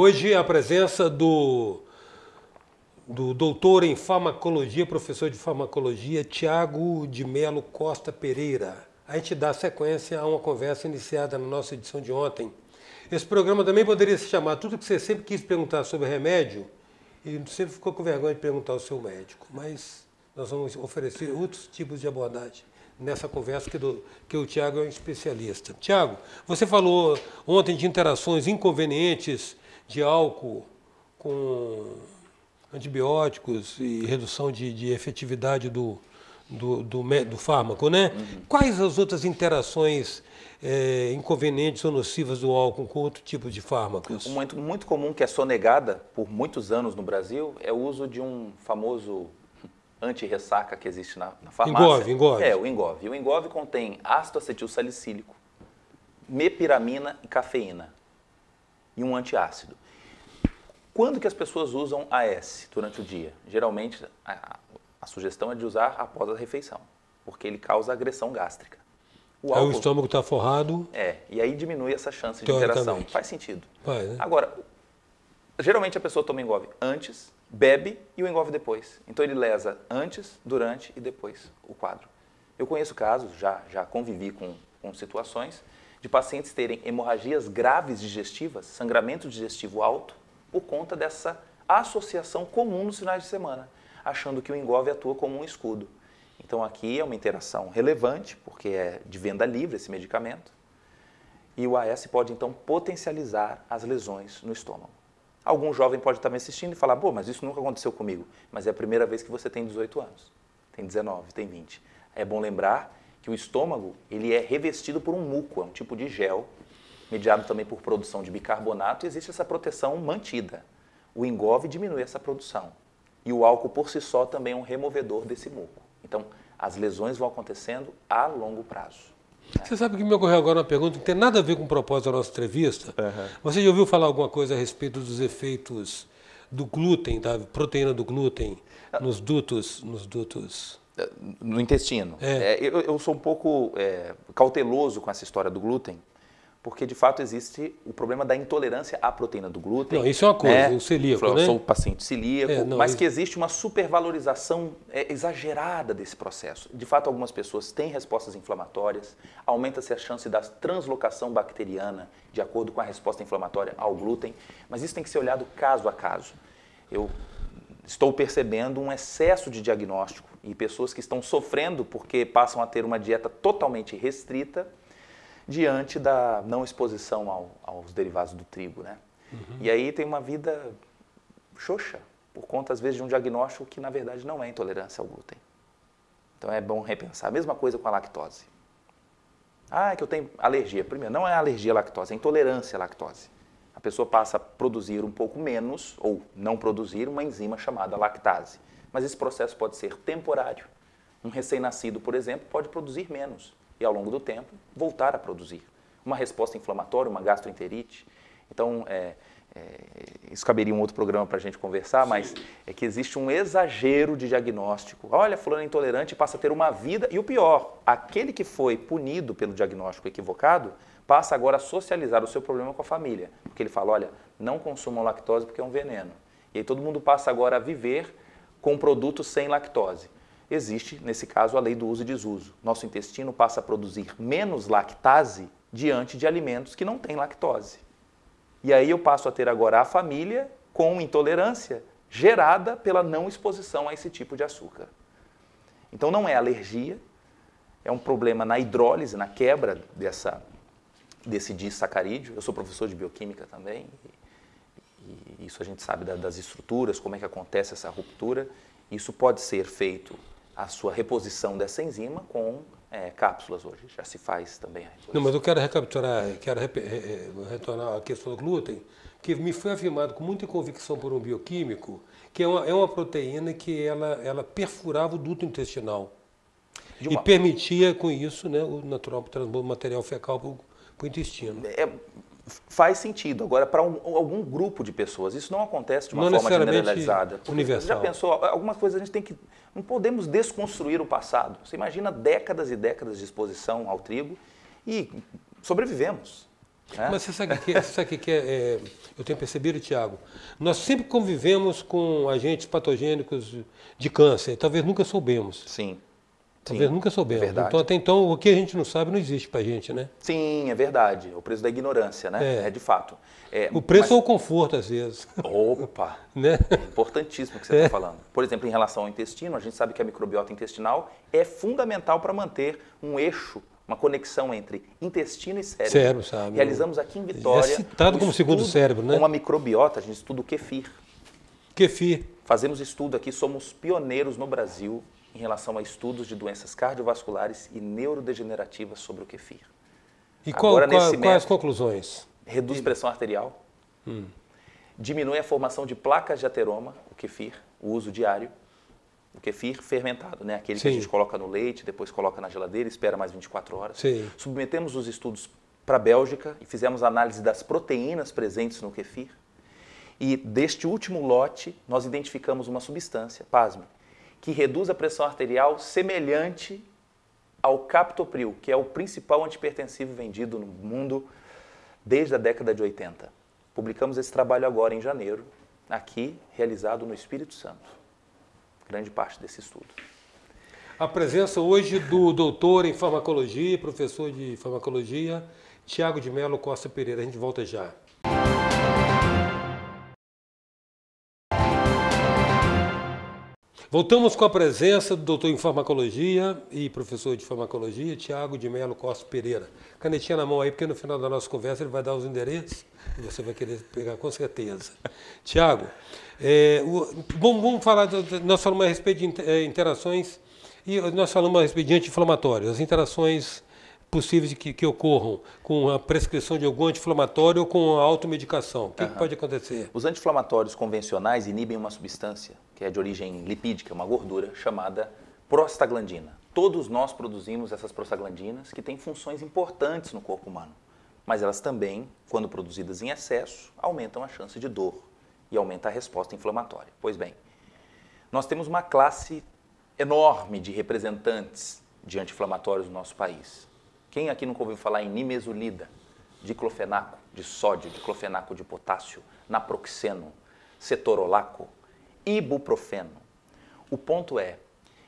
Hoje a presença do doutor em farmacologia, professor de farmacologia, Tiago de Melo Costa Pereira. A gente dá sequência a uma conversa iniciada na nossa edição de ontem. Esse programa também poderia se chamar Tudo que você sempre quis perguntar sobre remédio e sempre ficou com vergonha de perguntar ao seu médico. Mas nós vamos oferecer outros tipos de abordagem nessa conversa que o Tiago é um especialista. Tiago, você falou ontem de interações inconvenientes de álcool com antibióticos e redução de efetividade do fármaco, né? Uhum. Quais as outras interações inconvenientes ou nocivas do álcool com outro tipo de fármacos? Muito comum, que é sonegada por muitos anos no Brasil, é o uso de um famoso anti-ressaca que existe na farmácia. Engove. É, o Engove. O Engove contém ácido acetil salicílico, mepiramina e cafeína, e um antiácido. Quando que as pessoas usam AS durante o dia? Geralmente, a sugestão é de usar após a refeição, porque ele causa agressão gástrica. Aí o estômago está forrado. E aí diminui essa chance de interação. Faz sentido. Vai, né? Agora, geralmente a pessoa toma Engove antes, bebe e o Engove depois. Então ele lesa antes, durante e depois o quadro. Eu conheço casos, já convivi com situações de pacientes terem hemorragias graves digestivas, sangramento digestivo alto, por conta dessa associação comum nos finais de semana, achando que o Engove atua como um escudo. Então aqui é uma interação relevante, porque é de venda livre esse medicamento, e o AS pode então potencializar as lesões no estômago. Algum jovem pode estar me assistindo e falar, pô, mas isso nunca aconteceu comigo. Mas é a primeira vez que você tem 18 anos, tem 19, tem 20. É bom lembrar que o estômago ele é revestido por um muco, é um tipo de gel, mediado também por produção de bicarbonato, e existe essa proteção mantida. O Engove diminui essa produção. E o álcool por si só também é um removedor desse muco. Então, as lesões vão acontecendo a longo prazo. Você sabe que me ocorreu agora uma pergunta que não tem nada a ver com o propósito da nossa entrevista. Uhum. Você já ouviu falar alguma coisa a respeito dos efeitos do glúten, da proteína do glúten nos dutos? No intestino. Eu sou um pouco cauteloso com essa história do glúten, porque de fato existe o problema da intolerância à proteína do glúten. Não, isso é uma coisa, o celíaco, eu né? sou paciente celíaco, mas que existe uma supervalorização exagerada desse processo. De fato, algumas pessoas têm respostas inflamatórias, aumenta-se a chance da translocação bacteriana de acordo com a resposta inflamatória ao glúten, mas isso tem que ser olhado caso a caso. Eu estou percebendo um excesso de diagnóstico e pessoas que estão sofrendo porque passam a ter uma dieta totalmente restrita diante da não exposição aos derivados do trigo, né? Uhum. E aí tem uma vida xoxa, por conta, às vezes, de um diagnóstico que, na verdade, não é intolerância ao glúten. Então, é bom repensar. A mesma coisa com a lactose. Ah, é que eu tenho alergia. Primeiro, não é alergia à lactose, é intolerância à lactose. A pessoa passa a produzir um pouco menos, ou não produzir, uma enzima chamada lactase. Mas esse processo pode ser temporário. Um recém-nascido, por exemplo, pode produzir menos. E ao longo do tempo, voltar a produzir. Uma resposta inflamatória, uma gastroenterite. Então, isso caberia um outro programa para a gente conversar, mas é que existe um exagero de diagnóstico. Olha, fulano é intolerante e passa a ter uma vida. E o pior, aquele que foi punido pelo diagnóstico equivocado, passa agora a socializar o seu problema com a família. Porque ele fala, olha, não consumam lactose porque é um veneno. E aí todo mundo passa agora a viver com produtos sem lactose. Existe, nesse caso, a lei do uso e desuso. Nosso intestino passa a produzir menos lactase diante de alimentos que não têm lactose. E aí eu passo a ter agora a família com intolerância gerada pela não exposição a esse tipo de açúcar. Então não é alergia, é um problema na hidrólise, na quebra desse disacarídeo. Eu sou professor de bioquímica também, e isso a gente sabe das estruturas, como é que acontece essa ruptura. Isso pode ser feito a sua reposição dessa enzima com cápsulas hoje. Já se faz também a reposição. Não, mas eu quero recapitular, retornar à questão do glúten, que me foi afirmado com muita convicção por um bioquímico, que é uma proteína que ela perfurava o duto intestinal e permitia, com isso, né, o natural transbordo material fecal para o intestino. Faz sentido. Agora, para algum grupo de pessoas, isso não acontece de uma forma generalizada. Universal. Já pensou? Algumas coisas a gente tem que... Não podemos desconstruir o passado. Você imagina décadas e décadas de exposição ao trigo e sobrevivemos. Né? Mas você sabe o que é, eu tenho percebido, Tiago? Nós sempre convivemos com agentes patogênicos de câncer, talvez nunca soubemos. Sim. Talvez nunca soubemos. É verdade. Então, até então, o que a gente não sabe não existe pra gente, né? Sim, é verdade. O preço da ignorância, né? É de fato. O preço é o conforto, às vezes. Opa! Né? É importantíssimo o que você está falando. Por exemplo, em relação ao intestino, a gente sabe que a microbiota intestinal é fundamental para manter um eixo, uma conexão entre intestino e cérebro. Cérebro, sabe? Realizamos aqui em Vitória... É citado como segundo cérebro, né? Com a microbiota, a gente estuda o kefir. Kefir. Fazemos estudo aqui, somos pioneiros no Brasil em relação a estudos de doenças cardiovasculares e neurodegenerativas sobre o kefir. E quais as conclusões? Reduz pressão arterial, diminui a formação de placas de ateroma, o kefir, o uso diário, o kefir fermentado, né? Aquele que a gente coloca no leite, depois coloca na geladeira, espera mais 24 horas. Sim. Submetemos os estudos para a Bélgica e fizemos análise das proteínas presentes no kefir. E deste último lote, nós identificamos uma substância, pasme, que reduz a pressão arterial semelhante ao captopril, que é o principal antihipertensivo vendido no mundo desde a década de 80. Publicamos esse trabalho agora em janeiro, aqui, realizado no Espírito Santo. Grande parte desse estudo. A presença hoje do doutor em farmacologia, professor de farmacologia, Tiago de Mello Costa Pereira. A gente volta já. Voltamos com a presença do doutor em farmacologia e professor de farmacologia, Tiago de Mello Costa Pereira. Canetinha na mão aí, porque no final da nossa conversa ele vai dar os endereços e você vai querer pegar com certeza. Tiago, vamos falar, nós falamos a respeito de interações e nós falamos a respeito de anti-inflamatórios, as interações possíveis que ocorram com a prescrição de algum anti-inflamatório ou com a automedicação. O que pode acontecer? Os anti-inflamatórios convencionais inibem uma substância que é de origem lipídica, uma gordura, chamada prostaglandina. Todos nós produzimos essas prostaglandinas que têm funções importantes no corpo humano, mas elas também, quando produzidas em excesso, aumentam a chance de dor e aumenta a resposta inflamatória. Pois bem, nós temos uma classe enorme de representantes de anti-inflamatórios no nosso país. Quem aqui nunca ouviu falar em nimesulida, diclofenaco de sódio, diclofenaco de potássio, naproxeno, cetorolaco, ibuprofeno? O ponto é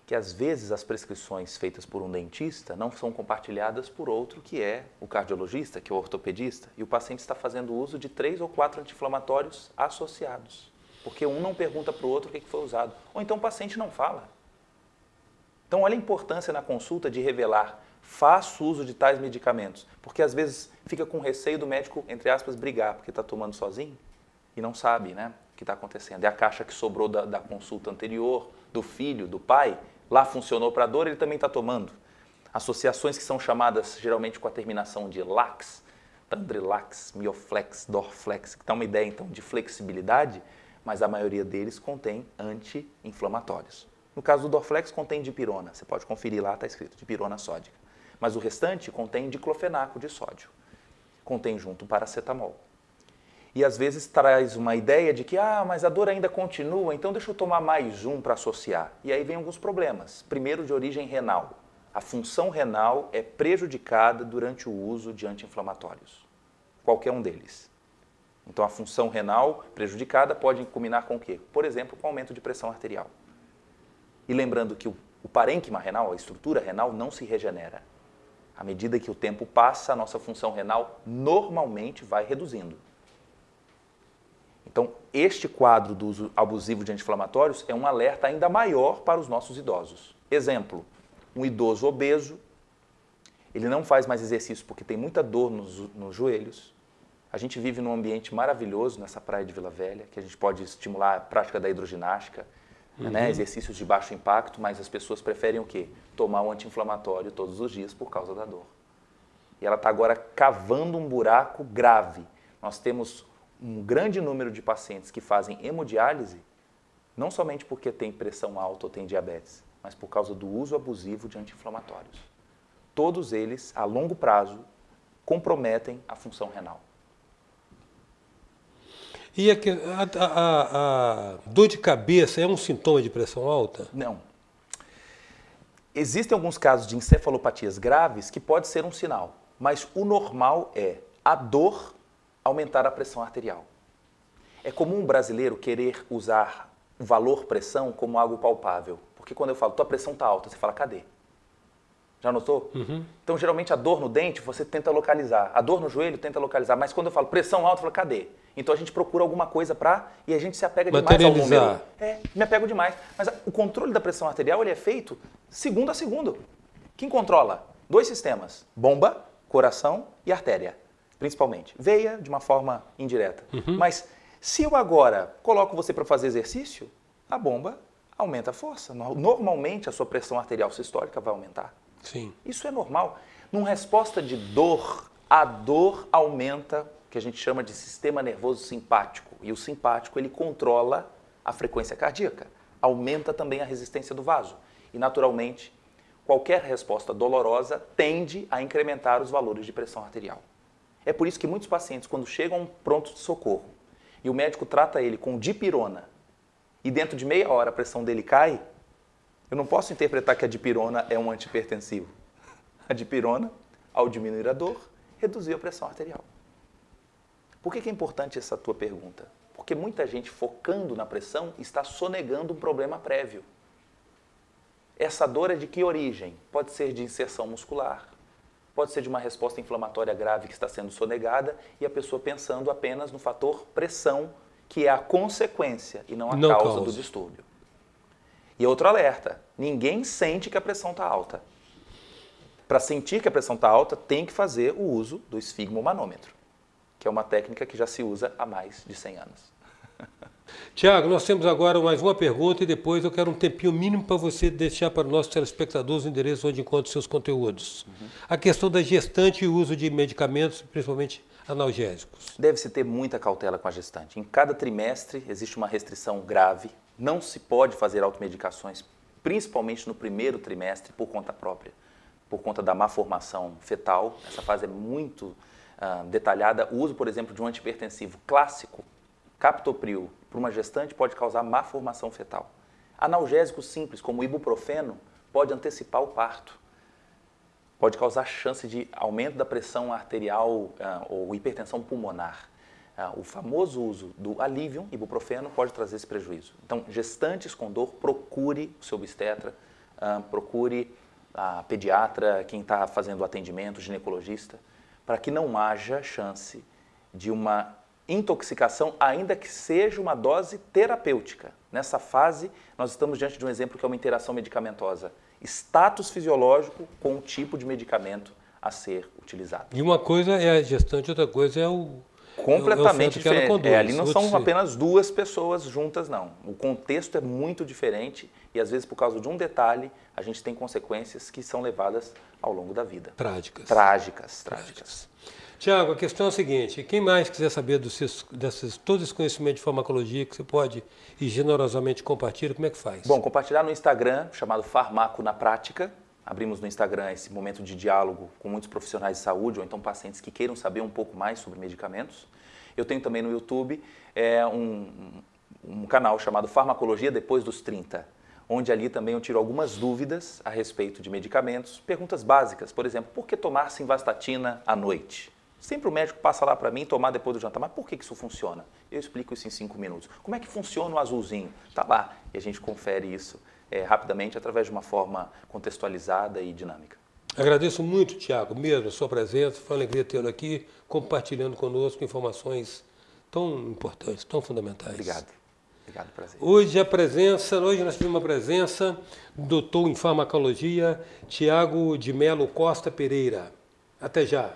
que às vezes as prescrições feitas por um dentista não são compartilhadas por outro que é o cardiologista, que é o ortopedista, e o paciente está fazendo uso de 3 ou 4 anti-inflamatórios associados, porque um não pergunta para o outro o que foi usado, ou então o paciente não fala. Então olha a importância na consulta de revelar: faço uso de tais medicamentos, porque às vezes fica com receio do médico, entre aspas, brigar, porque está tomando sozinho e não sabe, né, o que está acontecendo. É a caixa que sobrou da consulta anterior, do filho, do pai, lá funcionou para a dor, ele também está tomando. Associações que são chamadas geralmente com a terminação de lax, Tandrilax, Mioflex, Dorflex, que dá uma ideia então de flexibilidade, mas a maioria deles contém anti-inflamatórios. No caso do Dorflex contém dipirona, você pode conferir lá, está escrito dipirona sódica. Mas o restante contém diclofenaco de sódio, contém junto paracetamol. E às vezes traz uma ideia de que, mas a dor ainda continua, então deixa eu tomar mais um para associar. E aí vem alguns problemas. Primeiro, de origem renal. A função renal é prejudicada durante o uso de anti-inflamatórios, qualquer um deles. Então a função renal prejudicada pode combinar com o quê? Por exemplo, com aumento de pressão arterial. E lembrando que o parênquima renal, a estrutura renal, não se regenera. À medida que o tempo passa, a nossa função renal normalmente vai reduzindo. Então, este quadro do uso abusivo de anti-inflamatórios é um alerta ainda maior para os nossos idosos. Exemplo, um idoso obeso, ele não faz mais exercício porque tem muita dor nos joelhos. A gente vive num ambiente maravilhoso nessa praia de Vila Velha, que a gente pode estimular a prática da hidroginástica, né, exercícios de baixo impacto, mas as pessoas preferem o quê? Tomar um anti-inflamatório todos os dias por causa da dor. E ela está agora cavando um buraco grave. Nós temos um grande número de pacientes que fazem hemodiálise, não somente porque tem pressão alta ou tem diabetes, mas por causa do uso abusivo de anti-inflamatórios. Todos eles, a longo prazo, comprometem a função renal. E a dor de cabeça é um sintoma de pressão alta? Não. Existem alguns casos de encefalopatias graves que pode ser um sinal, mas o normal é a dor aumentar a pressão arterial. É comum o brasileiro querer usar o valor pressão como algo palpável. Porque quando eu falo, tua pressão está alta, você fala, cadê? Já notou? Uhum. Então, geralmente, a dor no dente, você tenta localizar. A dor no joelho, tenta localizar. Mas quando eu falo pressão alta, eu falo, cadê? Então, a gente procura alguma coisa e a gente se apega demais ao número. Me apego demais. Mas o controle da pressão arterial, ele é feito segundo a segundo. Quem controla? 2 sistemas. Bomba, coração e artéria, principalmente. Veia, de uma forma indireta. Uhum. Mas, se eu agora coloco você para fazer exercício, a bomba aumenta a força. Normalmente, a sua pressão arterial sistólica vai aumentar. Sim. Isso é normal. Numa resposta de dor, a dor aumenta o que a gente chama de sistema nervoso simpático. E o simpático, ele controla a frequência cardíaca. Aumenta também a resistência do vaso. E, naturalmente, qualquer resposta dolorosa tende a incrementar os valores de pressão arterial. É por isso que muitos pacientes, quando chegam a um pronto-socorro e o médico trata ele com dipirona e dentro de meia hora a pressão dele cai, eu não posso interpretar que a dipirona é um antihipertensivo. A dipirona, ao diminuir a dor, reduziu a pressão arterial. Por que é importante essa tua pergunta? Porque muita gente focando na pressão está sonegando um problema prévio. Essa dor é de que origem? Pode ser de inserção muscular, pode ser de uma resposta inflamatória grave que está sendo sonegada e a pessoa pensando apenas no fator pressão, que é a consequência e não a causa do distúrbio. E outro alerta, ninguém sente que a pressão está alta. Para sentir que a pressão está alta, tem que fazer o uso do esfigmomanômetro, que é uma técnica que já se usa há mais de 100 anos. Tiago, nós temos agora mais uma pergunta e depois eu quero um tempinho mínimo para você deixar para os nossos telespectadores o endereço onde encontra seus conteúdos. Uhum. A questão da gestante e o uso de medicamentos, principalmente analgésicos. Deve-se ter muita cautela com a gestante. Em cada trimestre existe uma restrição grave. Não se pode fazer automedicações, principalmente no primeiro trimestre, por conta própria, por conta da má formação fetal. Essa fase é muito detalhada. O uso, por exemplo, de um antihipertensivo clássico, captopril, para uma gestante pode causar má formação fetal. Analgésicos simples, como o ibuprofeno, pode antecipar o parto. Pode causar chance de aumento da pressão arterial ou hipertensão pulmonar. O famoso uso do Alivium, ibuprofeno, pode trazer esse prejuízo. Então, gestantes com dor, procure o seu obstetra, procure a pediatra, quem está fazendo o atendimento, o ginecologista, para que não haja chance de uma intoxicação, ainda que seja uma dose terapêutica. Nessa fase, nós estamos diante de um exemplo que é uma interação medicamentosa. Status fisiológico com o tipo de medicamento a ser utilizado. E uma coisa é a gestante, outra coisa é o... Completamente diferente. Ali não são apenas 2 pessoas juntas, não. O contexto é muito diferente e, às vezes, por causa de um detalhe, a gente tem consequências que são levadas ao longo da vida. Trágicas. Trágicas. Tiago, a questão é a seguinte, quem mais quiser saber todo esse conhecimento de farmacologia que você pode e generosamente compartilha, como é que faz? Bom, compartilhar no Instagram, chamado Farmaco na Prática. Abrimos no Instagram esse momento de diálogo com muitos profissionais de saúde ou então pacientes que queiram saber um pouco mais sobre medicamentos. Eu tenho também no YouTube um canal chamado Farmacologia Depois dos 30, onde ali também eu tiro algumas dúvidas a respeito de medicamentos, perguntas básicas, por exemplo, por que tomar simvastatina à noite? Sempre o médico passa lá para mim tomar depois do jantar, mas por que isso funciona? Eu explico isso em 5 minutos. Como é que funciona o azulzinho? Está lá e a gente confere isso rapidamente através de uma forma contextualizada e dinâmica. Agradeço muito, Tiago, mesmo a sua presença, foi uma alegria tê-lo aqui, compartilhando conosco informações tão importantes, tão fundamentais. Obrigado, prazer. Hoje nós tivemos uma presença do doutor em farmacologia, Tiago de Melo Costa Pereira. Até já.